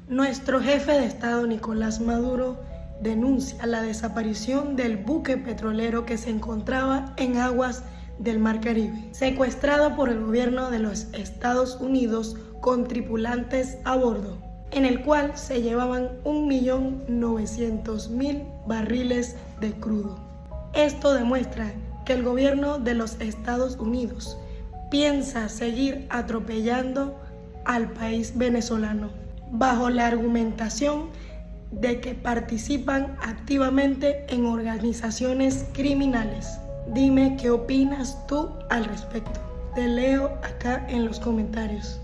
Nuestro jefe de Estado, Nicolás Maduro, denuncia la desaparición del buque petrolero que se encontraba en aguas del Mar Caribe, secuestrado por el gobierno de los Estados Unidos con tripulantes a bordo, en el cual se llevaban 1.900.000 barriles de crudo. Esto demuestra que el gobierno de los Estados Unidos piensa seguir atropellando al país venezolano, bajo la argumentación de que participan activamente en organizaciones criminales. Dime qué opinas tú al respecto. Te leo acá en los comentarios.